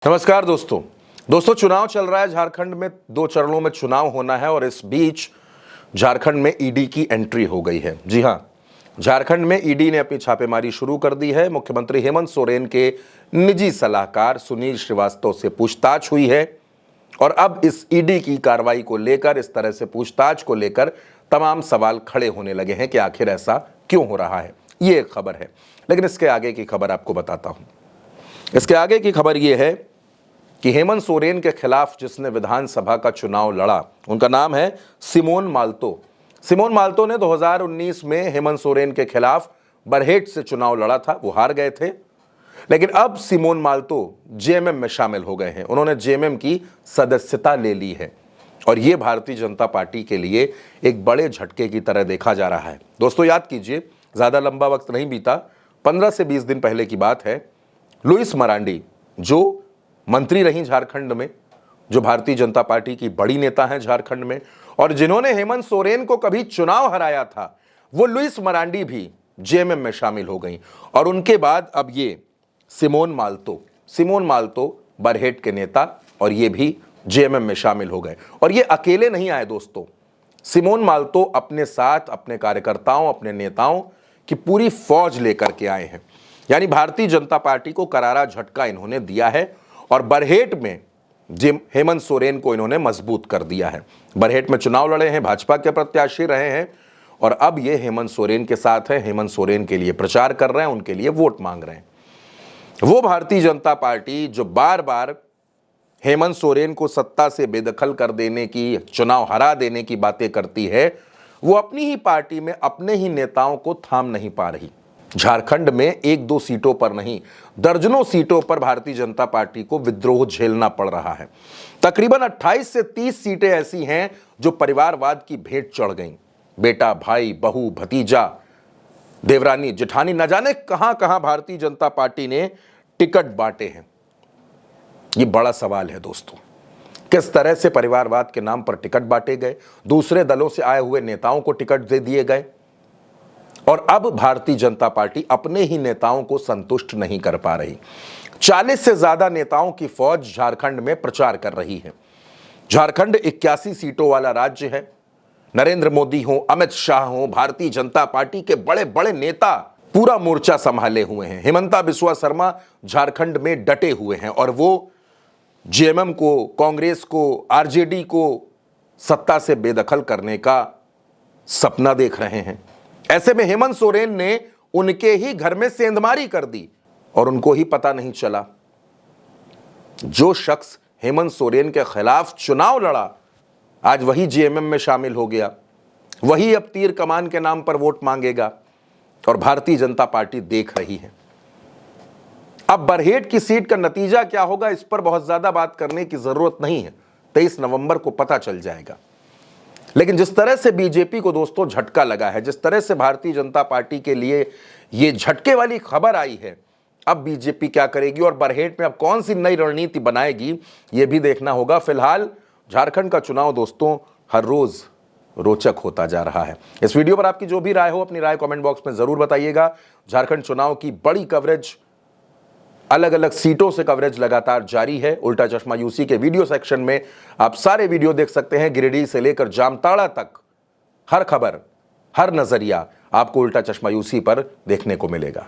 नमस्कार दोस्तों चुनाव चल रहा है। झारखंड में 2 चरणों में चुनाव होना है और इस बीच झारखंड में ईडी की एंट्री हो गई है। जी हां, झारखंड में ईडी ने अपनी छापेमारी शुरू कर दी है। मुख्यमंत्री हेमंत सोरेन के निजी सलाहकार सुनील श्रीवास्तव से पूछताछ हुई है और अब इस ईडी की कार्रवाई को लेकर, इस तरह से पूछताछ को लेकर तमाम सवाल खड़े होने लगे हैं कि आखिर ऐसा क्यों हो रहा है। ये एक खबर है, लेकिन इसके आगे की खबर आपको बताता हूं। इसके आगे की खबर यह है कि हेमंत सोरेन के खिलाफ जिसने विधानसभा का चुनाव लड़ा, उनका नाम है सिमोन मालतो। सिमोन मालतो ने 2019 में हेमंत सोरेन के खिलाफ बरहेट से चुनाव लड़ा था, वो हार गए थे। लेकिन अब सिमोन मालतो जेएमएम में शामिल हो गए हैं। उन्होंने जेएमएम की सदस्यता ले ली है और ये भारतीय जनता पार्टी के लिए एक बड़े झटके की तरह देखा जा रहा है। दोस्तों याद कीजिए, ज्यादा लंबा वक्त नहीं बीता, 15 से 20 दिन पहले की बात है। लुइस मरांडी जो मंत्री रही झारखंड में, जो भारतीय जनता पार्टी की बड़ी नेता हैं झारखंड में, और जिन्होंने हेमंत सोरेन को कभी चुनाव हराया था, वो लुइस मरांडी भी जेएमएम में शामिल हो गई। और उनके बाद अब ये सिमोन मालतो बरहेट के नेता, और ये भी जेएमएम में शामिल हो गए। और ये अकेले नहीं आए दोस्तों, सिमोन मालतो अपने साथ अपने कार्यकर्ताओं, अपने नेताओं की पूरी फौज लेकर के आए हैं। यानी भारतीय जनता पार्टी को करारा झटका इन्होंने दिया है और बरहेट में हेमंत सोरेन को इन्होंने मजबूत कर दिया है। बरहेट में चुनाव लड़े हैं, भाजपा के प्रत्याशी रहे हैं और अब ये हेमंत सोरेन के साथ है। हेमंत सोरेन के लिए प्रचार कर रहे हैं, उनके लिए वोट मांग रहे हैं। वो भारतीय जनता पार्टी जो बार बार हेमंत सोरेन को सत्ता से बेदखल कर देने की, चुनाव हरा देने की बातें करती है, वो अपनी ही पार्टी में अपने ही नेताओं को थाम नहीं पा रही। झारखंड में 1-2 सीटों पर नहीं, दर्जनों सीटों पर भारतीय जनता पार्टी को विद्रोह झेलना पड़ रहा है। तकरीबन 28 से 30 सीटें ऐसी हैं जो परिवारवाद की भेंट चढ़ गईं। बेटा, भाई, बहू, भतीजा, देवरानी, जेठानी, न जाने कहां कहां भारतीय जनता पार्टी ने टिकट बांटे हैं। ये बड़ा सवाल है दोस्तों, किस तरह से परिवारवाद के नाम पर टिकट बांटे गए, दूसरे दलों से आए हुए नेताओं को टिकट दे दिए गए और अब भारतीय जनता पार्टी अपने ही नेताओं को संतुष्ट नहीं कर पा रही। 40 से ज्यादा नेताओं की फौज झारखंड में प्रचार कर रही है। झारखंड 81 सीटों वाला राज्य है। नरेंद्र मोदी हो, अमित शाह हो, भारतीय जनता पार्टी के बड़े बड़े नेता पूरा मोर्चा संभाले हुए हैं। हेमंता बिस्वा शर्मा झारखंड में डटे हुए हैं और वो जेएमएम को, कांग्रेस को, आरजेडी को सत्ता से बेदखल करने का सपना देख रहे हैं। ऐसे में हेमंत सोरेन ने उनके ही घर में सेंधमारी कर दी और उनको ही पता नहीं चला। जो शख्स हेमंत सोरेन के खिलाफ चुनाव लड़ा, आज वही जेएमएम में शामिल हो गया। वही अब तीर कमान के नाम पर वोट मांगेगा और भारतीय जनता पार्टी देख रही है। अब बरहेट की सीट का नतीजा क्या होगा, इस पर बहुत ज्यादा बात करने की जरूरत नहीं है। 23 नवंबर को पता चल जाएगा। लेकिन जिस तरह से बीजेपी को दोस्तों झटका लगा है, जिस तरह से भारतीय जनता पार्टी के लिए ये झटके वाली खबर आई है, अब बीजेपी क्या करेगी और बरहेट में अब कौन सी नई रणनीति बनाएगी, ये भी देखना होगा। फिलहाल झारखंड का चुनाव दोस्तों हर रोज रोचक होता जा रहा है। इस वीडियो पर आपकी जो भी राय हो, अपनी राय कमेंट बॉक्स में जरूर बताइएगा। झारखंड चुनाव की बड़ी कवरेज, अलग अलग सीटों से कवरेज लगातार जारी है। उल्टा चश्मा यूसी के वीडियो सेक्शन में आप सारे वीडियो देख सकते हैं। गिरिडीह से लेकर जामताड़ा तक हर खबर, हर नजरिया आपको उल्टा चश्मा यूसी पर देखने को मिलेगा।